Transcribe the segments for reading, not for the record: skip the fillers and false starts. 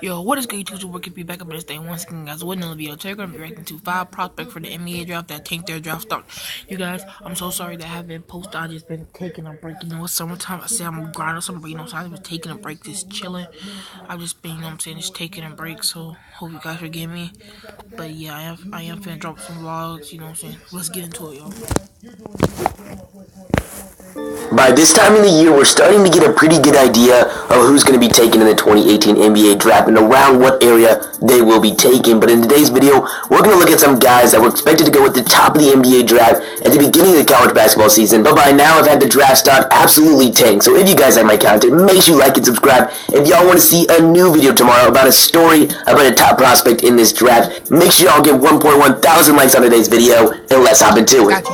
Yo, what is good, YouTube? We're gonna be back up in this day once again, guys. With another video. Today, we're gonna be reacting to 5 prospects for the NBA draft that tanked their draft stock. You guys, I'm so sorry that I haven't posted. I just been taking a break. You know, it's summertime. I say I'm grinding summer, but you know, so I've been taking a break, just chilling. I've just been, you know what I'm saying, just taking a break. So, hope you guys forgive me. But yeah, I am finna drop some vlogs. You know what I'm saying? Let's get into it, y'all. By this time of the year, we're starting to get a pretty good idea of who's going to be taken in the 2018 NBA draft and around what area they will be taken. But in today's video, we're going to look at some guys that were expected to go at the top of the NBA draft at the beginning of the college basketball season, but by now have had the draft stock absolutely tanked. So if you guys like my content, make sure you like and subscribe. If y'all want to see a new video tomorrow about a story about a top prospect in this draft, make sure y'all give 1.1 thousand likes on today's video, and let's hop into it.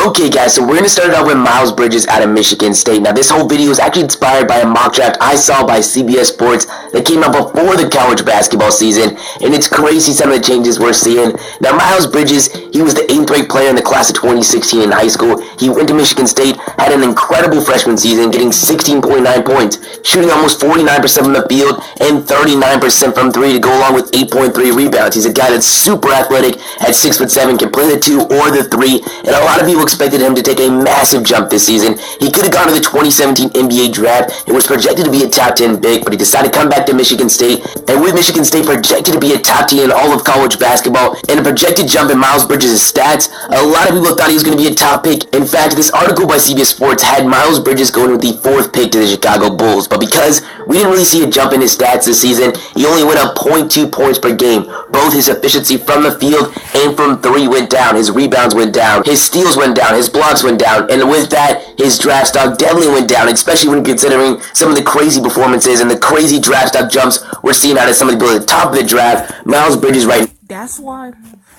Okay guys, so we're going to start it out with Miles Bridges out of Michigan State. Now this whole video is actually inspired by a mock draft I saw by CBS Sports that came out before the college basketball season, and it's crazy some of the changes we're seeing. Now Miles Bridges, he was the 8th ranked player in the class of 2016 in high school. He went to Michigan State, had an incredible freshman season, getting 16.9 points, shooting almost 49% from the field and 39% from 3 to go along with 8.3 rebounds. He's a guy that's super athletic at 6'7", can play the 2 or the 3, and a lot of people expected him to take a massive jump this season. He could have gone to the 2017 NBA draft and was projected to be a top 10 pick, but he decided to come back to Michigan State, and with Michigan State projected to be a top 10 in all of college basketball and a projected jump in Miles Bridges' stats, a lot of people thought he was going to be a top pick. In fact, this article by CBS Sports had Miles Bridges going with the 4th pick to the Chicago Bulls, but because we didn't really see a jump in his stats this season, he only went up 0.2 points per game. Both his efficiency from the field and from 3 went down, his rebounds went down, his steals went down, his blocks went down, and with that, his draft stock definitely went down, especially when considering some of the crazy performances and the crazy draft stock jumps we're seeing out of some of the people at the top of the draft. Miles Bridges right now. That's why,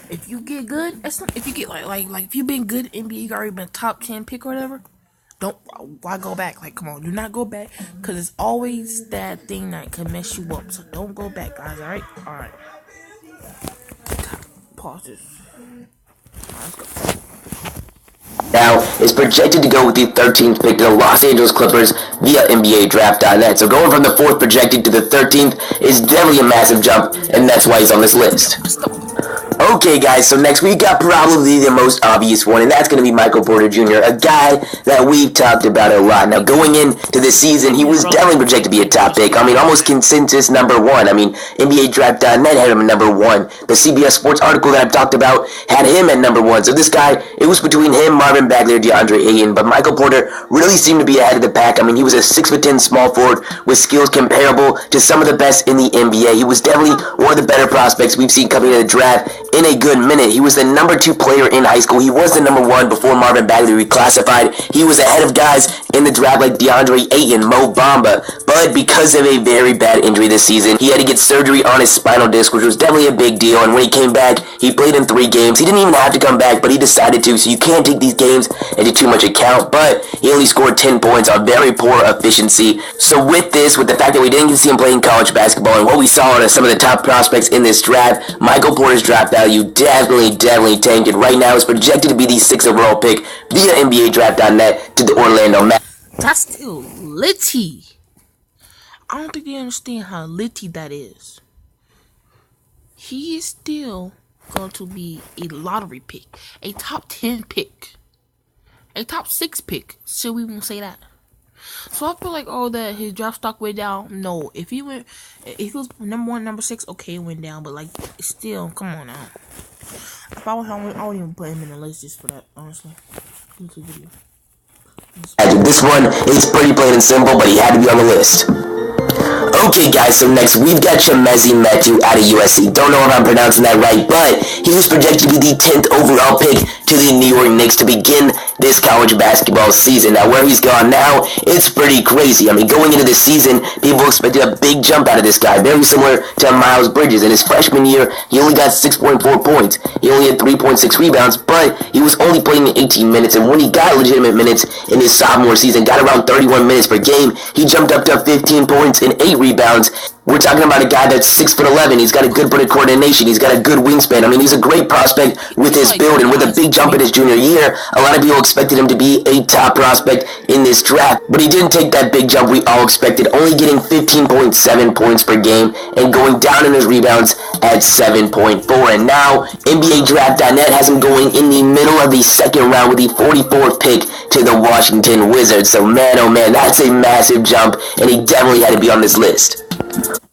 if you get good, if you get like if you've been good in NBA, you already been top 10 pick or whatever. Don't why go back? Like, come on, do not go back, cause it's always that thing that can mess you up. So don't go back, guys. All right. Pause this. Let's go. Now is projected to go with the 13th pick to the Los Angeles Clippers via NBA Draft.net. So going from the 4th projected to the 13th is definitely a massive jump, and that's why he's on this list. Okay guys, so next we got probably the most obvious one, and that's going to be Michael Porter Jr., a guy that we've talked about a lot. Now going into the season, he was definitely projected to be a top pick. I mean, almost consensus number 1. I mean, NBA Draft.net had him at number 1. The CBS Sports article that I've talked about had him at number 1. So this guy, it was between him, Marvin Bagley, or DeAndre Ayton, but Michael Porter really seemed to be ahead of the pack. I mean, he was a 6'10" small forward with skills comparable to some of the best in the NBA. He was definitely one of the better prospects we've seen coming into the draft in a good minute. He was the number 2 player in high school. He was the number 1 before Marvin Bagley reclassified. He was ahead of guys in the draft like DeAndre Ayton, Mo Bamba, but because of a very bad injury this season, he had to get surgery on his spinal disc, which was definitely a big deal, and when he came back, he played in 3 games. He didn't even have to come back, but he decided to, so you can't take these games into too much account, but he only scored 10 points on very poor efficiency. So with this, with the fact that we didn't get to see him playing college basketball, and what we saw out of some of the top prospects in this draft, Michael Porter's draft value definitely tanked, and right now is projected to be the 6th overall pick via NBA Draft.net to the Orlando Magic. That's still litty. I don't think they understand how litty that is. He is still going to be a lottery pick, a top 10 pick, a top 6 pick. Should we even say that? So I feel like, that his draft stock went down. No, if he was number 1, number 6, okay, it went down, but like, still, come on now. If I was home, I wouldn't even put him in the list just for that, honestly. YouTube video. This one is pretty plain and simple, but he had to be on the list. Okay guys, so next we've got Chimezie Metu out of USC. Don't know if I'm pronouncing that right, but he was projected to be the 10th overall pick to the New York Knicks to begin this college basketball season. Now where he's gone now, it's pretty crazy. I mean, going into this season, people expected a big jump out of this guy, very similar to Miles Bridges. In his freshman year, he only got 6.4 points. He only had 3.6 rebounds, but he was only playing in 18 minutes, and when he got legitimate minutes in his sophomore season, got around 31 minutes per game, he jumped up to 15 points and 8 rebounds. We're talking about a guy that's 6'11". He's got a good bit of coordination. He's got a good wingspan. I mean, he's a great prospect with his like build, and with a 3 eyes. big jump in his junior year. A lot of people expected him to be a top prospect in this draft, but he didn't take that big jump we all expected, only getting 15.7 points per game and going down in his rebounds at 7.4. And now NBADraft.net has him going in the middle of the second round with the 44th pick to the Washington Wizards. So man, oh man, that's a massive jump, and he definitely had to be on this list.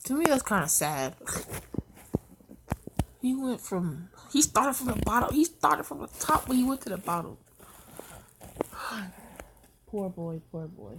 To me, that's kind of sad. He started from the bottom. He started from the top, but he went to the bottom. Poor boy, poor boy.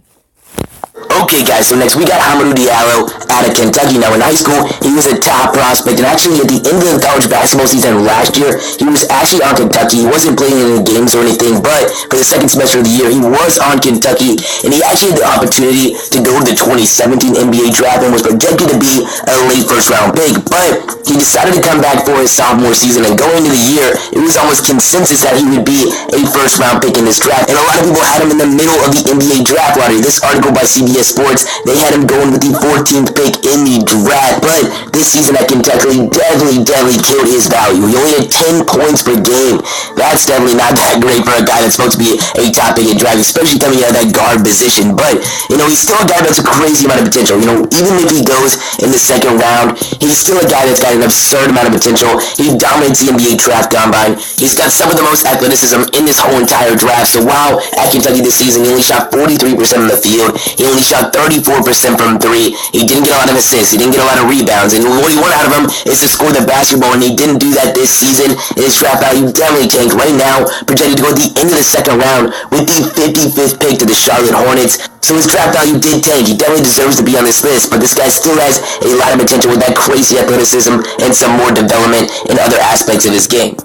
Okay, guys, so next we got Hamidou Diallo out of Kentucky. Now, in high school, he was a top prospect, and actually at the end of the college basketball season last year, he was actually on Kentucky. He wasn't playing in any games or anything, but for the second semester of the year, he was on Kentucky, and he actually had the opportunity to go to the 2017 NBA draft and was projected to be a late first-round pick, but he decided to come back for his sophomore season, and going into the year, it was almost consensus that he would be a first-round pick in this draft, and a lot of people had him in the middle of the NBA draft lottery. This article by CBS Sports, they had him going with the 14th pick in the draft, but this season at Kentucky definitely killed his value. He only had 10 points per game. That's definitely not that great for a guy that's supposed to be a top pick in draft, especially coming out of that guard position, but, he's still a guy that's a crazy amount of potential. Even if he goes in the second round, he's still a guy that's got an absurd amount of potential. He dominates the NBA draft combine. He's got some of the most athleticism in this whole entire draft, so while at Kentucky this season, he only shot 43% from the field, he only shot 34% from three. He didn't get a lot of assists. He didn't get a lot of rebounds. And what you want out of him is to score the basketball, and he didn't do that this season. And his draft value definitely tanked. Right now, projected to go at the end of the second round with the 55th pick to the Charlotte Hornets. So his draft value did tank. He definitely deserves to be on this list, but this guy still has a lot of potential with that crazy athleticism and some more development in other aspects of his game.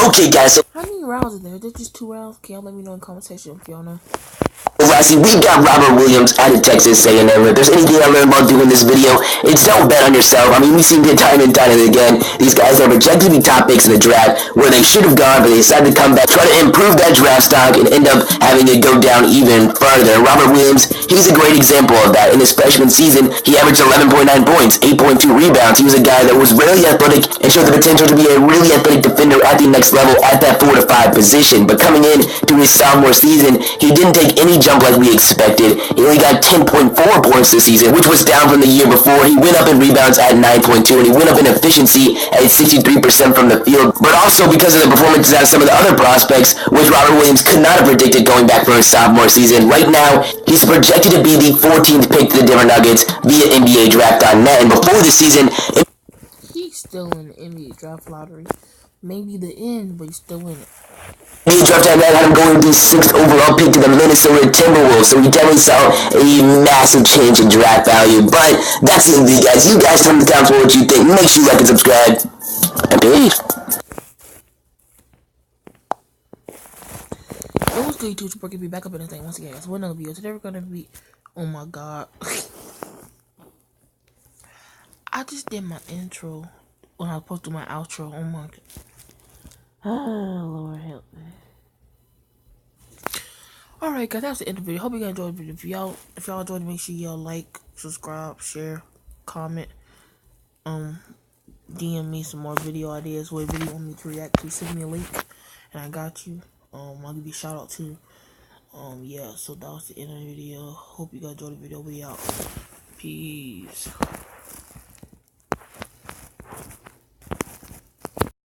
Okay, guys, so How many rounds are there? There's just 2 rounds. Can y'all let me know in the comment section if y'all know? lastly, we've got Robert Williams out of Texas A&M. If there's anything I learned about doing this video, it's don't bet on yourself. I mean, we've seen it time and time and again. These guys are projected to be top picks in the draft where they should have gone, but they decided to come back, try to improve that draft stock, and end up having it go down even further. Robert Williams, he's a great example of that. In his freshman season, he averaged 11.9 points, 8.2 rebounds. He was a guy that was really athletic and showed the potential to be a really athletic defender at the next level at that 4 to 5 position. But coming in to his sophomore season, he didn't take any jump like we expected. He only got 10.4 points this season, which was down from the year before. He went up in rebounds at 9.2, and he went up in efficiency at 63% from the field, but also because of the performances out of some of the other prospects, which Robert Williams could not have predicted going back for his sophomore season. Right now, he's projected to be the 14th pick to the Denver Nuggets via NBADraft.net, and before this season, He's still in the NBA draft lottery. Maybe the end, but he's still in it. NBADraft.net had him going with the 6th overall pick to the Minnesota Timberwolves, so we definitely saw a massive change in draft value. But that's the end of the guys. You guys tell me in the comments what you think. Make sure you like and subscribe. And peace. It was good, YouTube. We're gonna be back up in this thing once again. So another video. Today we're gonna be. Oh my god. I just did my intro when I was supposed to do my outro. Oh my god. Oh Lord help me. Alright guys, that's the end of the video. Hope you guys enjoyed the video. If y'all enjoyed it, make sure y'all like, subscribe, share, comment, DM me some more video ideas, what video you want me to react to. Send me a link and I got you. I'll give you a shout out too. Yeah, so that was the end of the video. Hope you guys enjoyed the video. We out. Peace.